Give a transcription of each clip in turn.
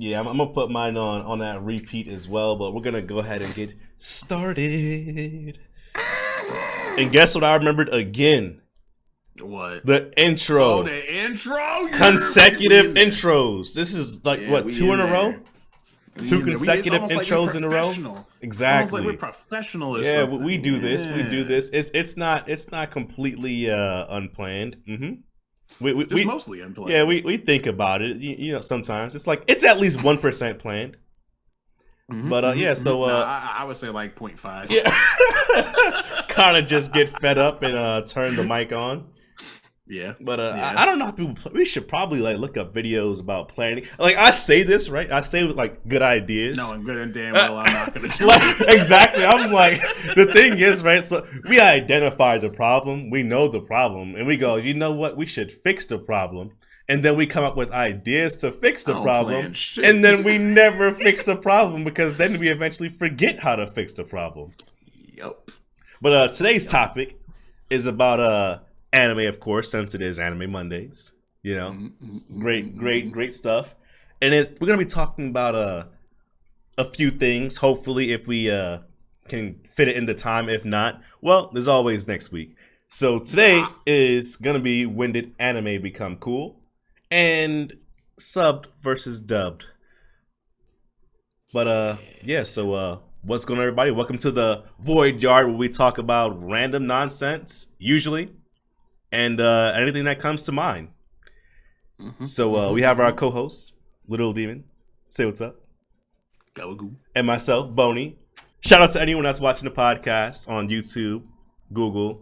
Yeah, I'm gonna put mine on that repeat as well, but we're gonna go ahead and get started. And guess what I remembered again? What? The Oh, intro. the intro. Yeah, we Consecutive in there. intros. This is like Yeah, what, we two in in a row? there. Two We in there. It's consecutive almost like we're intros in a row? professional. Almost like we're Exactly. professional or Yeah, we something. do this. We do Yeah. this. It's not completely unplanned. We, we, Just we mostly yeah, unplanned. we think about it. You know, sometimes it's like it's at least 1% planned. But yeah, so Nah, I would say like 0.5. yeah, kind of just get fed up and turn the mic on. Yeah. But Yeah. I don't know how people. We should probably like look up videos about planning. Like I say this right. I say with like good ideas. No, I'm good and damn well I'm not gonna do Like it. exactly. I'm like the thing is right. So we identify the problem. We know the problem, and we go. You know what? We should fix the problem. And then we come up with ideas to fix I the don't problem, plan shit. and then we never fix the problem because then we eventually forget how to fix the problem. Yup. But today's topic is about anime, of course, since it is Anime Mondays. You know, great stuff. And we're gonna be talking about a few things. Hopefully, if we can fit it in the time. If not, well, there's always next week. So today is gonna be when did anime become cool, and subbed versus dubbed. But yeah. So what's going on, everybody? Welcome to the Void Yard, where we talk about random nonsense, usually, and anything that comes to mind. So we have our co-host, LiteralDemon. Say what's up. Gabagoo. And myself, Boney. Shout out to anyone that's watching the podcast on YouTube, Google,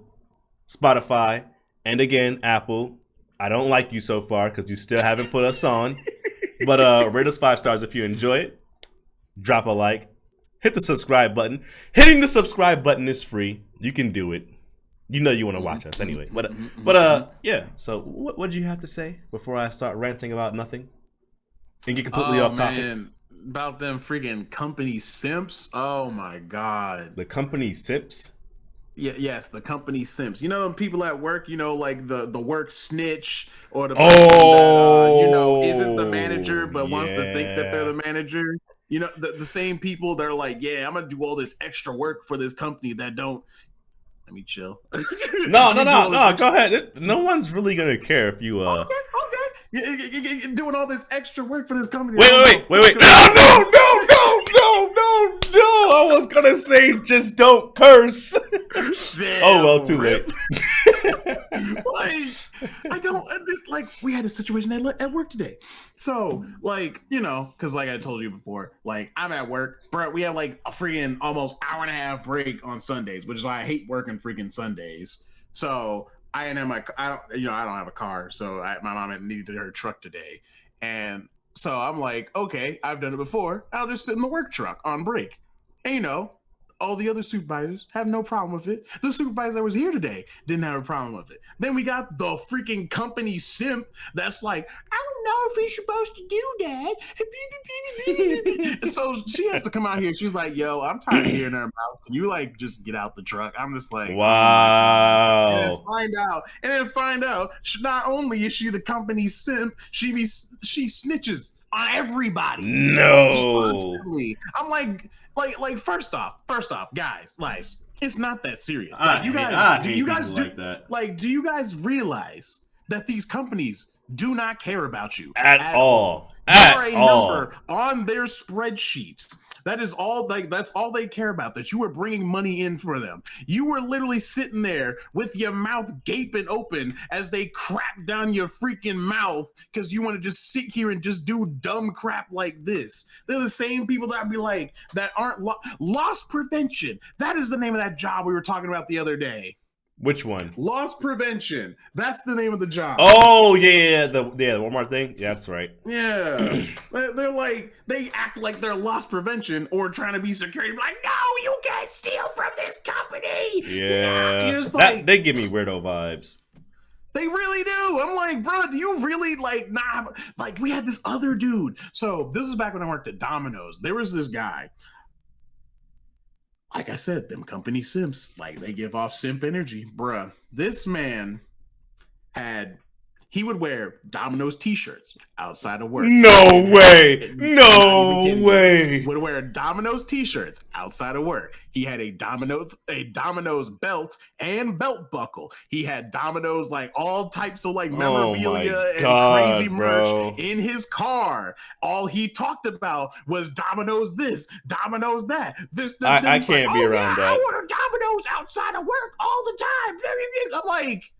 Spotify, and again, Apple. I don't like you so far because you still haven't put us on. But rate us 5 stars if you enjoy it. Drop a like. Hit the subscribe button. Hitting the subscribe button is free. You can do it. You know you want to watch us anyway. But yeah. So what do you have to say before I start ranting about nothing and get completely off topic? Man. About them freaking company simps. Oh my god. The company Simps. Yeah, yes, the company simps. You know them people at work, you know, like the work snitch or the person that you know isn't the manager but wants to think that they're the manager. You know, the same people that are like, yeah, I'm gonna do all this extra work for this company that don't. Let me chill. No. Go ahead. No one's really gonna care if you. Okay. You're doing all this extra work for this company. Wait. No. I was gonna say just don't curse. Oh well, too late. I don't like. We had a situation at work today, so like you know, because like I told you before, like I'm at work, bro. We have like a freaking almost hour and a half break on Sundays, which is why I hate working freaking Sundays. So I didn't have I don't have a car, so my mom needed her truck today, and so I'm like, okay, I've done it before. I'll just sit in the work truck on break, and you know. All the other supervisors have no problem with it. The supervisor that was here today didn't have a problem with it. Then we got the freaking company simp that's like, I don't know if he's supposed to do that. So she has to come out here. She's like, yo, I'm tired of hearing her mouth. Can you like just get out the truck? I'm just like, wow. And then find out, not only is she the company simp, she snitches on everybody. No. I'm like first off, guys, it's not that serious. Like, do you guys realize that these companies do not care about you at all? There are a number on their spreadsheets. That is all. That's all they care about. That you are bringing money in for them. You were literally sitting there with your mouth gaping open as they crap down your freaking mouth because you want to just sit here and just do dumb crap like this. They're the same people that I'd be like that aren't loss prevention. That is the name of that job we were talking about the other day. Which one? Loss prevention. That's the name of the job. Oh yeah, the Walmart thing. Yeah, that's right. Yeah, they're like they act like they're loss prevention or trying to be security. Like, no, you can't steal from this company. Yeah, they give me weirdo vibes. They really do. I'm like, bro, do you really like not have, like we had this other dude. So this is back when I worked at Domino's. There was this guy. Like I said, them company simps, like they give off simp energy, bruh. This man he would wear Domino's t-shirts outside of work. No way. No way. Would wear Domino's t-shirts outside of work. He had a Domino's belt and belt buckle. He had Domino's like all types of like memorabilia crazy merch in his car. All he talked about was Domino's this, Domino's that. I can't be around that. I order Domino's outside of work all the time. I'm like,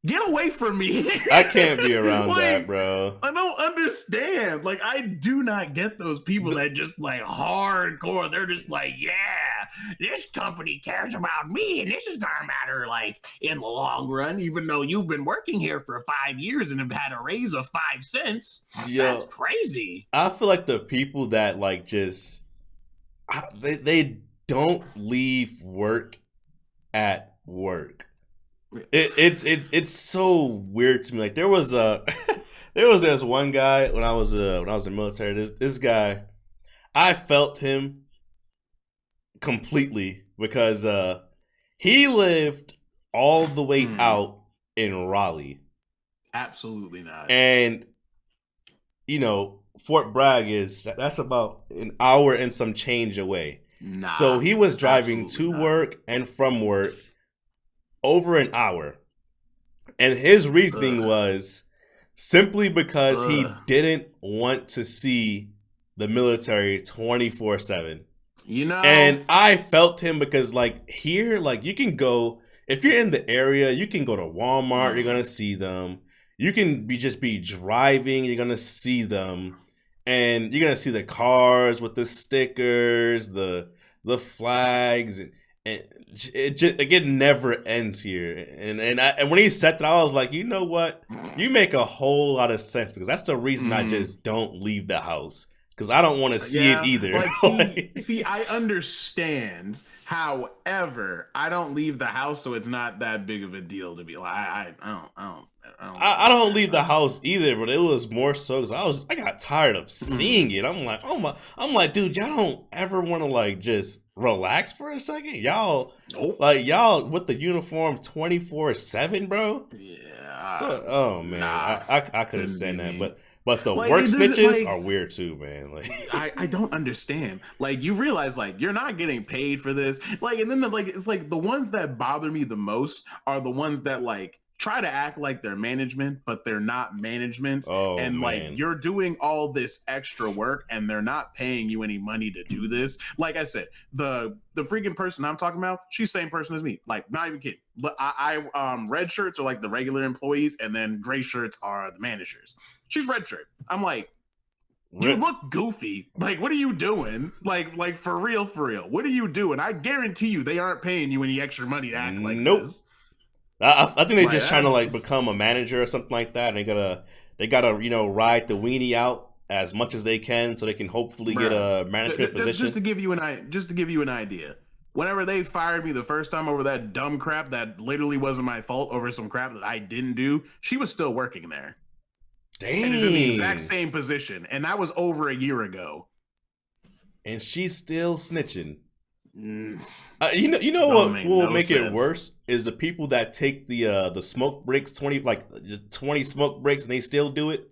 get away from me. I can't be around that, bro. I don't understand. Like, I do not get those people that just like hardcore. They're just like, yeah, this company cares about me and this is gonna matter like in the long run, even though you've been working here for 5 years and have had a raise of 5 cents. That's crazy. I feel like the people that like just they don't leave work at work. It's so weird to me. Like there was this one guy when I was in the military. This guy, I felt him completely because he lived all the way out in Raleigh. Absolutely not. And you know, Fort Bragg that's about an hour and some change away. Nah, so he was driving to work and from work over an hour. And his reasoning was simply because he didn't want to see the military 24/7. You know? And I felt him because like here, like you can go, if you're in the area, you can go to Walmart, you're going to see them. You can just be driving, you're going to see them. And you're going to see the cars with the stickers, the flags, and it never ends here. And when he said that, I was like, you know what? You make a whole lot of sense because that's the reason I just don't leave the house because I don't want to see it either. Like, see, I understand. However, I don't leave the house, so it's not that big of a deal to be like, I don't leave the house either, but it was more so because I got tired of seeing it. I'm like, dude, y'all don't ever want to like just relax for a second, y'all with the uniform 24/7, bro. Yeah. So, oh man, I couldn't stand that, but the like, work snitches are weird too, man. Like I don't understand. Like you realize like you're not getting paid for this. Like and then it's like the ones that bother me the most are the ones that like try to act like they're management, but they're not management. Oh, and man. Like you're doing all this extra work and they're not paying you any money to do this. Like I said, the freaking person I'm talking about, she's the same person as me. Like not even kidding. But I red shirts are like the regular employees and then gray shirts are the managers. She's red shirt. I'm like, you look goofy. Like, what are you doing? Like for real. What are you doing? I guarantee you they aren't paying you any extra money to act like this. I think they're just trying to like become a manager or something like that. And they gotta ride the weenie out as much as they can so they can hopefully get a management position. Just to give you an idea, whenever they fired me the first time over that dumb crap that literally wasn't my fault over some crap that I didn't do, she was still working there. Dang. And it's in the exact same position, and that was over a year ago. And she's still snitching. You know what will make it worse is the people that take the smoke breaks 20 smoke breaks and they still do it.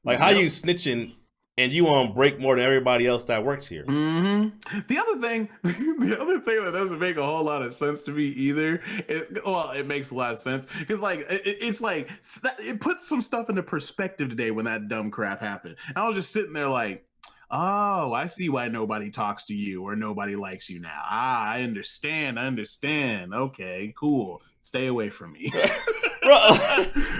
Like how you snitching and you on break more than everybody else that works here. The other thing that doesn't make a whole lot of sense to me either. It makes a lot of sense because like it's like it puts some stuff into perspective today when that dumb crap happened. And I was just sitting there like, oh, I see why nobody talks to you or nobody likes you now. I understand. Okay, cool. Stay away from me. Bro,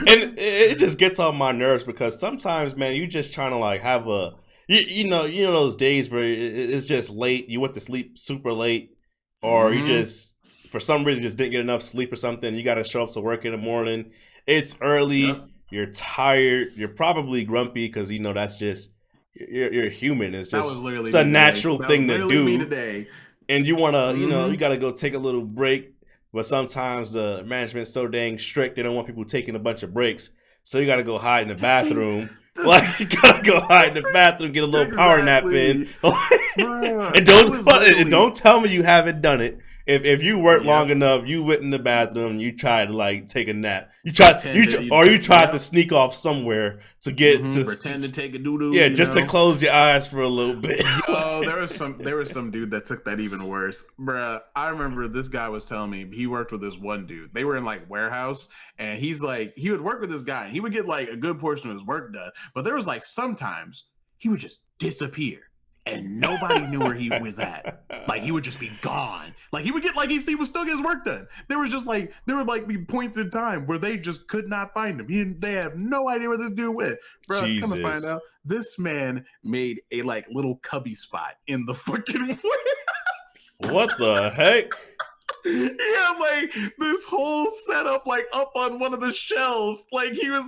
and it just gets on my nerves because sometimes, man, you just trying to like have a, you know those days where it's just late. You went to sleep super late or you just, for some reason, just didn't get enough sleep or something. You got to show up to work in the morning. It's early. Yep. You're tired. You're probably grumpy because, that's just, you're human. It's just it's a natural thing to do. And you want to, you got to go take a little break. But sometimes the management's so dang strict, they don't want people taking a bunch of breaks. So you got to go hide in the bathroom. Like, you got to go hide in the bathroom, get a little power nap in. And don't tell me you haven't done it. if you work long Yep. enough, you went in the bathroom, you tried to like take a nap, Pretended you tried to yep. sneak off somewhere to get Pretend to take a doo doo. yeah, just to close your eyes for a little bit. Yo, there was some dude that took that even worse, bruh. I remember this guy was telling me he worked with this one dude. They were in like warehouse, and he's like he would work with this guy, and he would get like a good portion of his work done. But there was like sometimes he would just disappear, and nobody knew where he was at. Like he would just be gone. Like he would get like he would still get his work done. There would like be points in time where they just could not find him. They have no idea where this dude went. Bro, come to find out, this man made a like little cubby spot in the fucking warehouse. What the heck? He had like this whole setup like up on one of the shelves. Like he was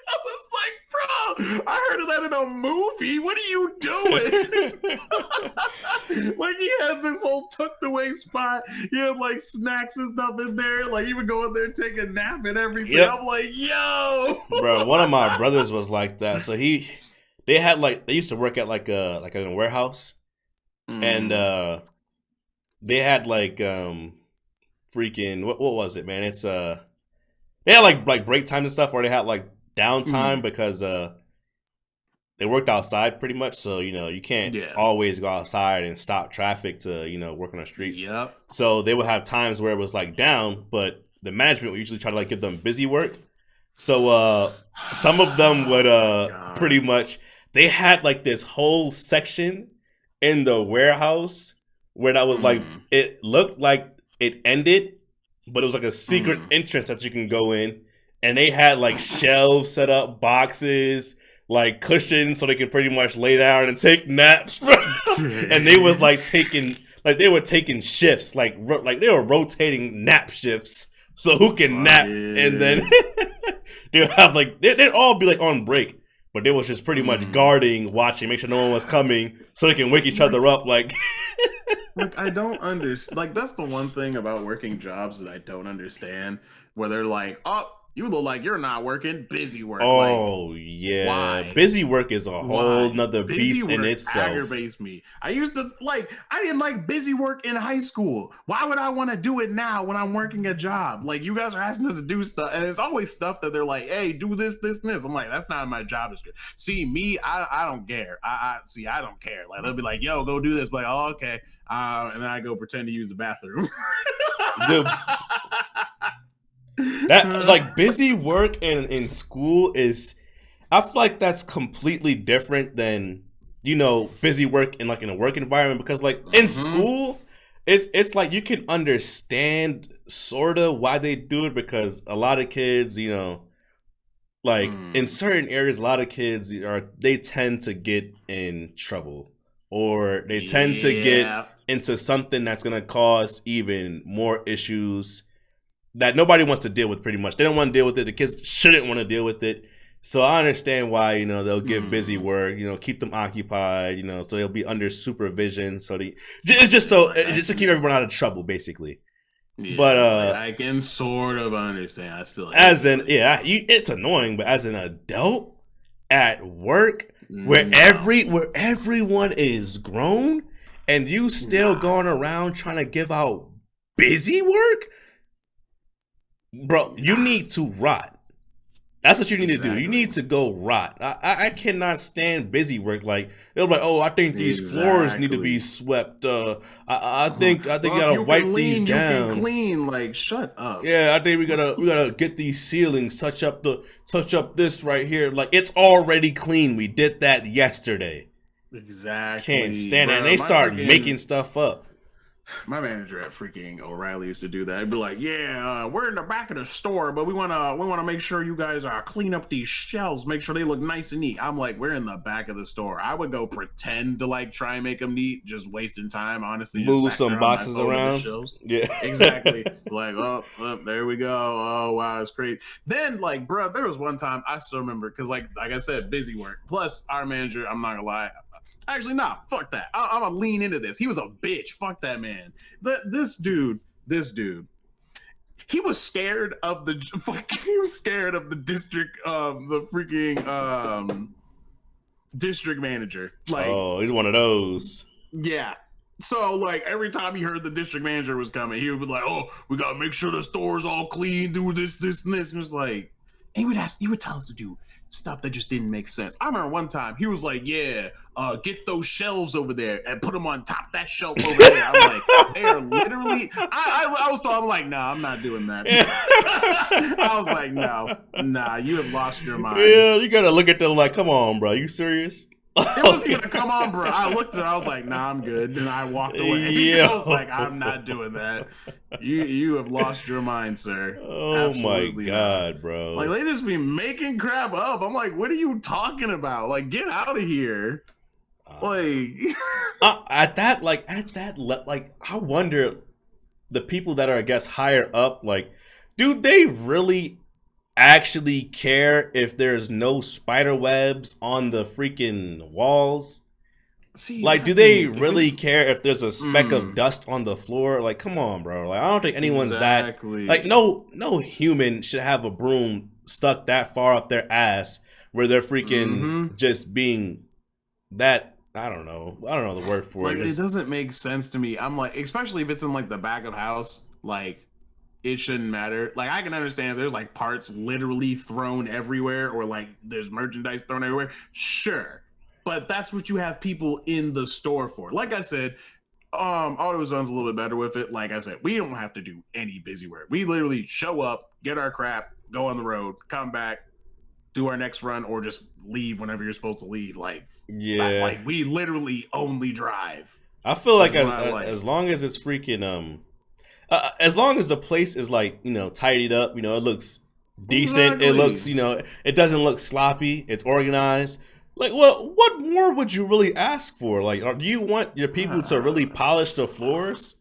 I was like, bro, I heard of that in a movie. What are you doing? Like he had this whole tucked away spot. He had like snacks and stuff in there. Like he would go in there and take a nap and everything. Yep. I'm like, yo, bro. One of my brothers was like that. So they used to work at like in a warehouse, and they had like freaking what was it, man? It's they had like break time and stuff, where they had like downtime because they worked outside pretty much, so you can't always go outside and stop traffic to work on the streets. Yep. So they would have times where it was like down, but the management would usually try to like give them busy work. So some of them would pretty much, they had like this whole section in the warehouse where that was like, it looked like it ended, but it was like a secret entrance that you can go in, and they had like shelves set up, boxes, like cushions, so they can pretty much lay down and take naps. And they was like they were taking shifts, like they were rotating nap shifts, so who can nap, and then they would have like they'd all be like on break, but they was just pretty much guarding, watching, make sure no one was coming, so they can wake each other up. Like I don't understand. Like that's the one thing about working jobs that I don't understand, where they're like, oh, you look like you're not working, busy work. Oh, like, yeah. why? Busy work is a whole nother beast in itself. Aggravates me. I didn't like busy work in high school. Why would I want to do it now when I'm working a job? Like, you guys are asking us to do stuff, and it's always stuff that they're like, hey, do this, this, and this. I'm like, that's not my job description. See, me, I don't care. I don't care. Like, they'll be like, yo, go do this. But like, oh, okay. And then I go pretend to use the bathroom. Dude. That like busy work in school is, I feel like that's completely different than busy work in like in a work environment, because like in school it's like you can understand sort of why they do it, because a lot of kids like in certain areas, a lot of kids they tend to get in trouble, or they tend to get into something that's gonna cause even more issues that nobody wants to deal with. Pretty much, they don't want to deal with it. The kids shouldn't want to deal with it. So I understand why they'll give busy work, keep them occupied, so they'll be under supervision. So it's just to keep everyone out of trouble, basically. Yeah, but I can sort of understand. I still it's annoying, but as an adult at work, where everyone is grown, and you still going around trying to give out busy work. Bro, you need to rot. That's what you need to do. You need to go rot. I cannot stand busy work. Like they're like, oh, I think these floors need to be swept. I think you gotta wipe these down. You can clean. Like, shut up. Yeah, I think we gotta get these ceilings, touch up this right here. Like, it's already clean. We did that yesterday. Exactly. Can't stand it. And they start making stuff up. My manager at freaking O'Reilly used to do that. He'd be like, "Yeah, we're in the back of the store, but we wanna make sure you guys clean up these shelves, make sure they look nice and neat." I'm like, "We're in the back of the store." I would go pretend to like try and make them neat, just wasting time. Honestly, move some boxes around. Yeah, exactly. Like, oh, there we go. Oh wow, it's great. Then like, bro, there was one time I still remember, because like I said, busy work. Plus, our manager, I'm not gonna lie. Actually, nah, fuck that. I'm gonna lean into this. He was a bitch. Fuck that man. This dude, he was scared of the district, the freaking district manager. Like, oh, he's one of those. Yeah. So like every time he heard the district manager was coming, he would be like, "Oh, we gotta make sure the store's all clean, do this, this, and this." And it was like, and he would tell us to do stuff that just didn't make sense. I remember one time he was like, "Yeah, get those shelves over there and put them on top of that shelf over there." I'm like, they are literally. I was told, I'm like, "Nah, I'm not doing that." I was like, "No, nah, you have lost your mind." Yeah, you gotta look at them like, come on, bro, you serious? It wasn't even come on, bro. I looked at it, I was like, "Nah, I'm good," and I walked away. Yeah. I was like, "I'm not doing that. You have lost your mind, sir." Oh Absolutely my god, not. bro. Like they just be making crap up. I'm like, "What are you talking about? Like, get out of here!" Like at that, I wonder the people that are, I guess, higher up, like, do they really actually care if there's no spider webs on the freaking walls? see, Like, do they really care if there's a speck of dust on the floor? Like, come on, bro. Like, I don't think anyone's that. Like, no human should have a broom stuck that far up their ass where they're freaking just being that. I don't know the word for like, it. it doesn't make sense to me. I'm like, especially if it's in like the back of house, like it shouldn't matter. Like I can understand if there's like parts literally thrown everywhere or like there's merchandise thrown everywhere. Sure. But that's what you have people in the store for. Like I said, AutoZone's a little bit better with it. Like I said, we don't have to do any busy work. We literally show up, get our crap, go on the road, come back, do our next run, or just leave whenever you're supposed to leave. Like, yeah, like we literally only drive. I feel like as long as it's freaking as long as the place is like, you know, tidied up, you know, it looks decent. Exactly. It looks, you know, it doesn't look sloppy. It's organized. Like, what more would you really ask for? Like, do you want your people to really polish the floors?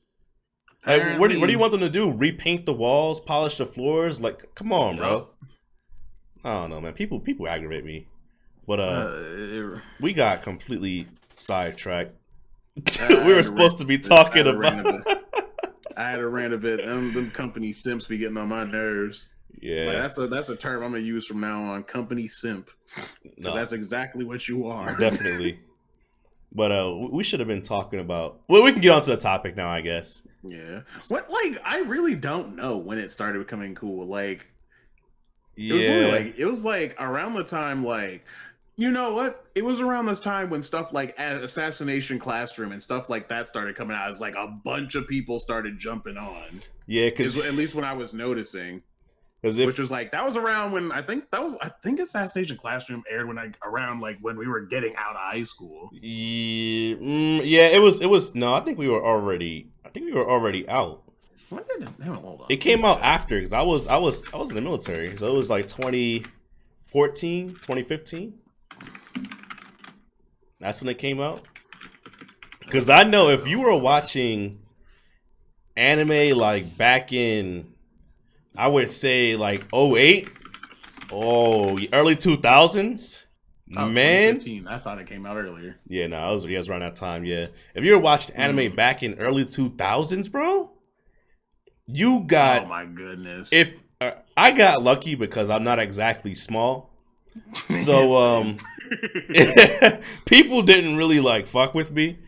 Like, what do you want them to do? Repaint the walls, polish the floors? Like, come on, bro. I don't know, man. People aggravate me. But we got completely sidetracked. We were supposed to be talking about. I had a rant of it. Them company simps be getting on my nerves. Yeah, like, that's a term I'm gonna use from now on. Company simp, because that's exactly what you are. Definitely. But we should have been talking about. Well, we can get onto the topic now, I guess. Yeah. What? Like, I really don't know when it started becoming cool. Like, yeah, it was like around the time, like, you know what? It was around this time when stuff like Assassination Classroom and stuff like that started coming out. It's like a bunch of people started jumping on. Yeah, because at least when I was noticing, which was like that was around when I think Assassination Classroom aired around when we were getting out of high school. Yeah, it was. No, I think we were already out. Hold on. It came out after because I was in the military, so it was like 2014, 2015. That's when it came out. Because I know if you were watching anime like back in, I would say like 08, early 2000s, man. 2015. I thought it came out earlier. Yeah, no, it was around that time. Yeah, if you were watching anime back in early 2000s, bro, you got. Oh my goodness! If I got lucky because I'm not exactly small, so people didn't really like fuck with me.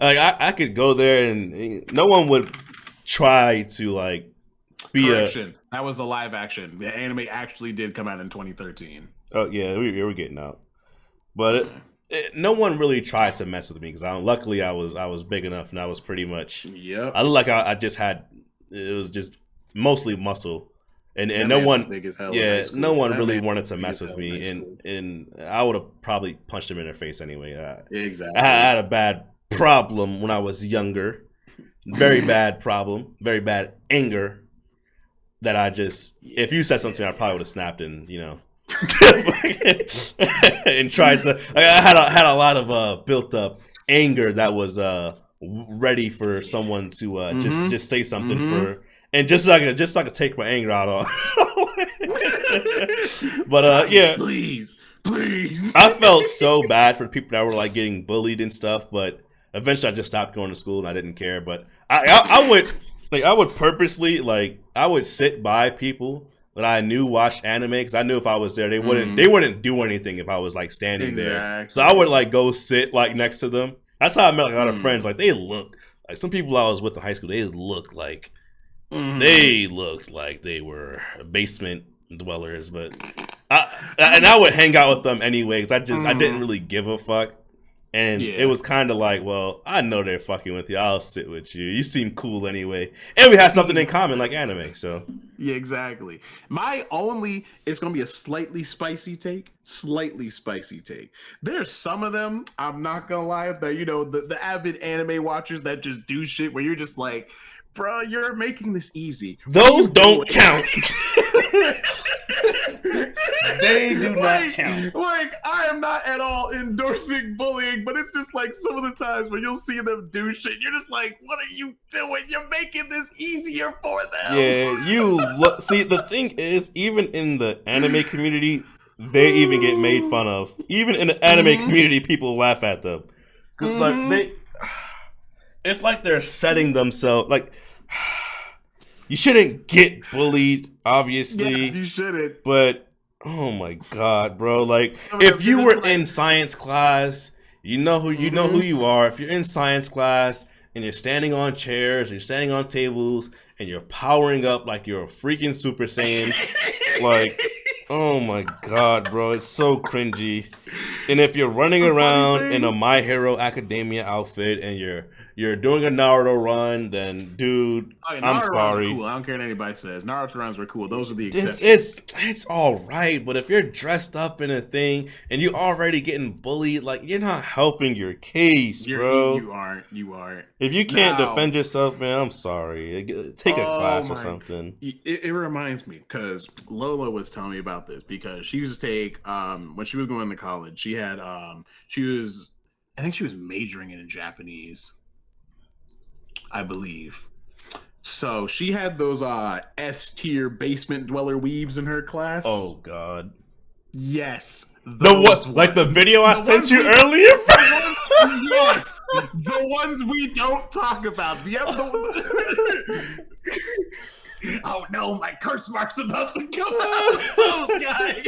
Like I could go there and no one would try to like be Correction. That was the live action. The anime actually did come out in 2013. Oh yeah, we were getting out, but no one really tried to mess with me because luckily I was big enough and I was pretty much. Yep. I looked like I just had. It was just mostly muscle. And no one, no one really wanted to mess with me, and I would have probably punched him in their face anyway. Exactly. I had a bad problem when I was younger, very bad problem, very bad anger. That I just, if you said something to me, I probably would have snapped and and tried to. I had a lot of built up anger that was ready for someone to just say something for. And just so I could take my anger out on. But yeah, please. I felt so bad for people that were like getting bullied and stuff. But eventually, I just stopped going to school and I didn't care. But I would purposely I would sit by people that I knew watched anime because I knew if I was there, they wouldn't do anything if I was like standing there. So I would like go sit like next to them. That's how I met like a lot of friends. Like they look Like some people I was with in high school, they looked like they were basement dwellers, but I would hang out with them anyway because I didn't really give a fuck. And it was kind of like, well, I know they're fucking with you. I'll sit with you. You seem cool anyway. And we had something in common like anime, so. Yeah, exactly. It's going to be a slightly spicy take. There's some of them, I'm not going to lie, that, you know, the avid anime watchers that just do shit where you're just like, bro, you're making this easy. Those don't count. They do not count. Like, I am not at all endorsing bullying, but it's just like some of the times where you'll see them do shit. You're just like, what are you doing? You're making this easier for them. Yeah, see, the thing is, even in the anime community, they even get made fun of. Even in the anime community, people laugh at them. Cause like it's like they're setting themselves like. You shouldn't get bullied, obviously. Yeah, you shouldn't. But oh my god, bro! Like, if you were in science class, you know who you are. If you're in science class and you're standing on chairs, you're standing on tables, and you're powering up like you're a freaking Super Saiyan, like, oh my god, bro, it's so cringy. And if you're running around in a My Hero Academia outfit and you're doing a Naruto run, then dude, I'm sorry. Cool. I don't care what anybody says. Naruto runs were cool. Those are the exceptions. It's all right, but if you're dressed up in a thing and you're already getting bullied, like you're not helping your case, bro. You aren't. If you can't defend yourself, man, I'm sorry. Take a class or something. It reminds me because Lola was telling me about this because she used to take when she was going to college. She had I think she was majoring in Japanese. I believe. So she had those S tier basement dweller weebs in her class. Oh god. Yes. Like the video I sent you earlier? Yes. The ones we don't talk about. Oh no, my curse mark's about to come out. Those guys.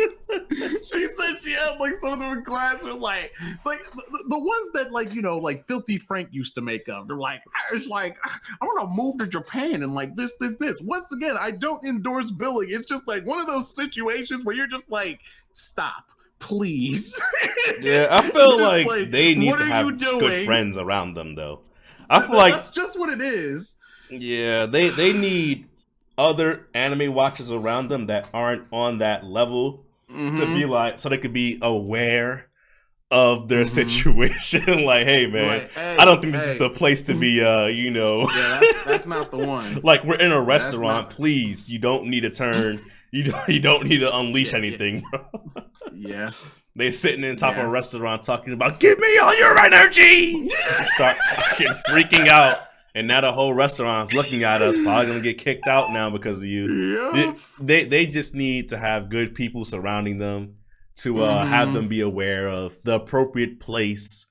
She said she had like some of them in class were like the ones that like Filthy Frank used to make up. They're like, it's like I want to move to Japan and like this. Once again, I don't endorse bullying. It's just like one of those situations where you're just like, stop, please. Yeah, I feel like they need to have good friends around them though. I feel like that's just what it is. Yeah, they need other anime watchers around them that aren't on that level to be like, so they could be aware of their situation. Like, hey man, I don't think this is the place to be. Yeah, that's not the one. Like, we're in a restaurant. Please, you don't need to turn. You don't need to unleash anything, bro. Yeah. They sitting in top of a restaurant talking about, give me all your energy. Start fucking freaking out. And now the whole restaurant's looking at us, probably gonna get kicked out now because of you. Yep. They just need to have good people surrounding them to have them be aware of the appropriate place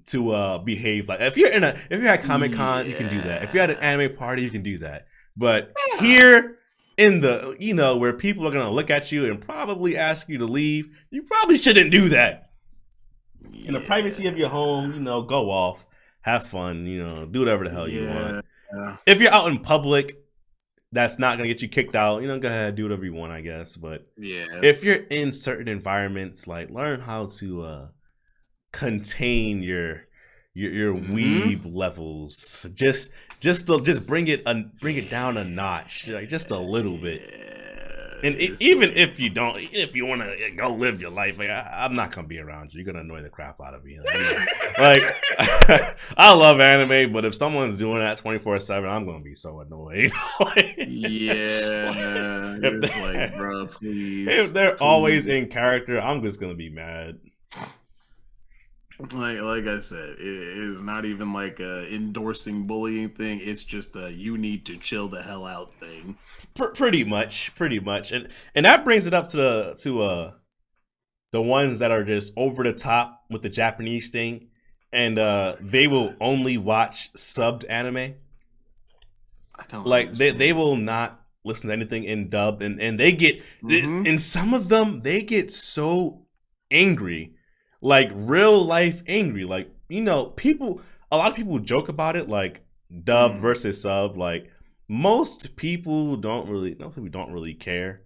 to behave. Like if you're at Comic-Con, you can do that. If you're at an anime party, you can do that. But here in the where people are gonna look at you and probably ask you to leave, you probably shouldn't do that. In the privacy of your home, go off. Have fun, do whatever the hell you want. Yeah. If you're out in public, that's not gonna get you kicked out. Go ahead, do whatever you want, I guess. But if you're in certain environments, like learn how to contain your weeb levels. Just bring it down a notch, like just a little bit. And even if you want to go live your life, like I'm not gonna be around you. You're gonna annoy the crap out of me. Like I love anime, but if someone's doing that 24/7, I'm gonna be so annoyed. Like, bro, please. If they're always in character, I'm just gonna be mad. Like I said, it is not even like a endorsing bullying thing. It's just a you need to chill the hell out thing. Pretty much, and that brings it up to the ones that are just over the top with the Japanese thing, and they will only watch subbed anime. I don't like they will not listen to anything in dub, and they get and some of them they get so angry. Like real life angry, like a lot of people joke about it, like dub versus sub. Like most people don't really care,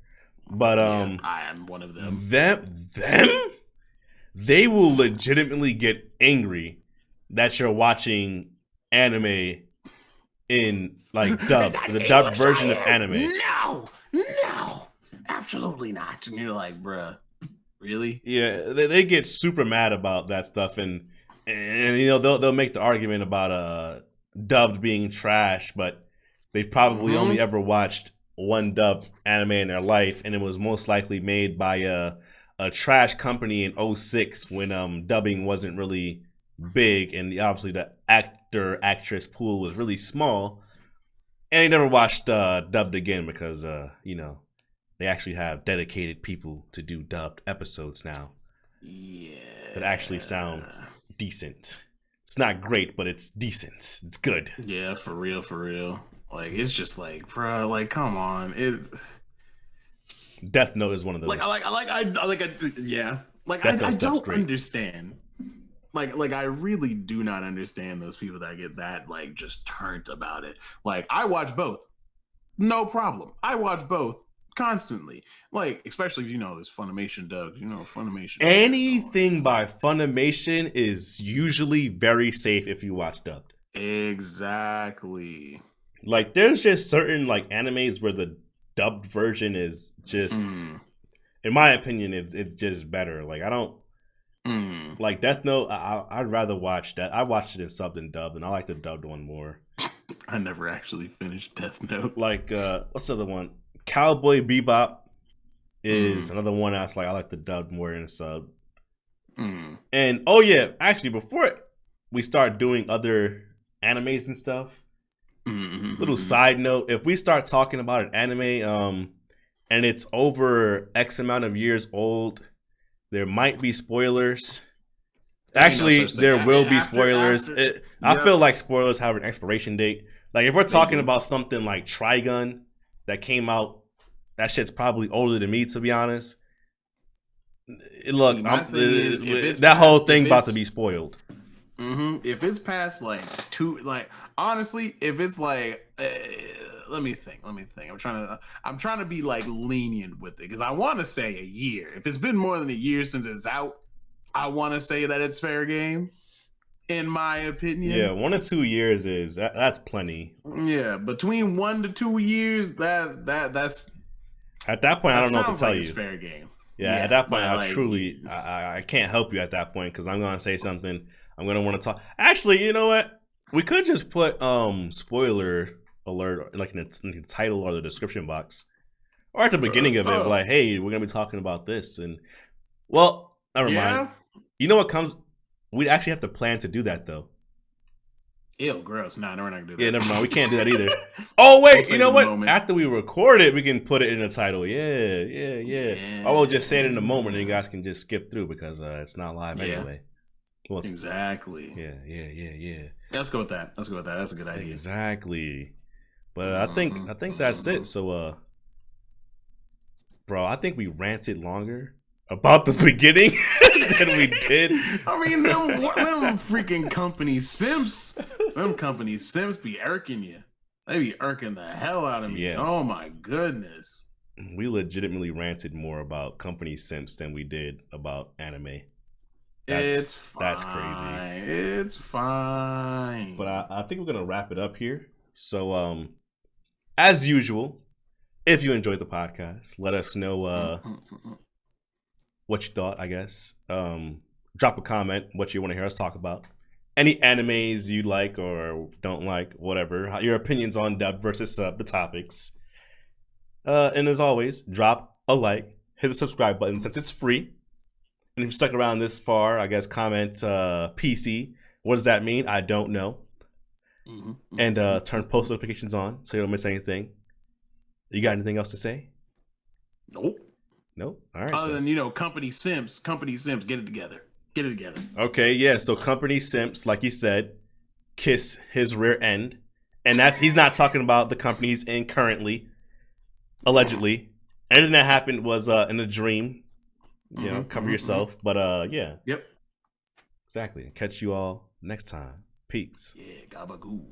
but I am one of them. They will legitimately get angry that you're watching anime in like dub, the dubbed version of anime. No, absolutely not. And you're like, bruh, really? Yeah, they get super mad about that stuff, and you know they'll make the argument about dubbed being trash, but they've probably only ever watched one dubbed anime in their life, and it was most likely made by a trash company in 2006 when dubbing wasn't really big, and obviously the actress pool was really small, and they never watched dubbed again because you know they actually have dedicated people to do dubbed episodes now. Yeah, that actually sound decent. It's not great, but it's decent. It's good. Yeah, for real. Like it's just like, bro, like come on. It's Death Note is one of those. I don't understand. Like I really do not understand those people that get that like just turned about it. Like I watch both, no problem. I watch both constantly. Like especially if you know this Funimation dub. You know Funimation. Anything by Funimation is usually very safe if you watch dubbed. Exactly. Like there's just certain like animes where the dubbed version is just, in my opinion, it's just better. Like I don't. Like Death Note, I'd rather watch that. I watched it in subbed and dubbed, and I like the dubbed one more. I never actually finished Death Note. Like, what's the other one? Cowboy Bebop is another one that's like I like the dubbed more than the sub. And oh yeah, actually, before we start doing other animes and stuff, little side note: if we start talking about an anime, and it's over X amount of years old, there might be spoilers. Actually, there will be spoilers. I feel like spoilers have an expiration date. Like if we're talking about something like Trigun that came out, that shit's probably older than me, to be honest. Look, that whole thing about to be spoiled. If it's past like honestly, if it's like, let me think. I'm trying to be like lenient with it because I want to say a year. If it's been more than a year since it's out, I want to say that it's fair game. In my opinion, yeah, 1 or 2 years that's plenty. Yeah, between 1 to 2 years, that's at that point I don't know what to tell you. It's fair game. Yeah, at that point I can't help you at that point because I'm gonna say something. I'm gonna want to talk. Actually, you know what? We could just put spoiler alert like in the title or the description box, or at the beginning of it, like, hey, we're gonna be talking about this, and well, never mind. You know what comes? We'd actually have to plan to do that though. Ew, gross. Nah, no, we're not gonna do that. Yeah, never mind. We can't do that either. Oh wait, you know what? After we record it, we can put it in the title. Yeah. Or we'll just say it in the moment, and you guys can just skip through because it's not live anyway. Well, exactly. Yeah. Let's go with that. That's a good idea. Exactly. But I think that's it. So, bro, I think we ranted longer about the beginning than we did. I mean, them freaking company simps. Them company simps be irking you. They be irking the hell out of me. Yeah. Oh my goodness. We legitimately ranted more about company simps than we did about anime. It's fine. That's crazy. It's fine. But I think we're gonna wrap it up here. So as usual, if you enjoyed the podcast, let us know what you thought, I guess. Drop a comment what you want to hear us talk about. Any animes you like or don't like, whatever. Your opinions on dub versus sub, the topics. And as always, drop a like, hit the subscribe button since it's free. And if you stuck around this far, I guess comment PC. What does that mean? I don't know. And turn post notifications on so you don't miss anything. You got anything else to say? Nope. Nope. All right. Other than, company simps, get it together. Okay, yeah. So company simps, like you said, kiss his rear end. And he's not talking about the company he's in currently, allegedly. Anything that happened was in a dream. You know, cover yourself. But yeah. Yep. Exactly. Catch you all next time. Peace. Yeah, gabagoo.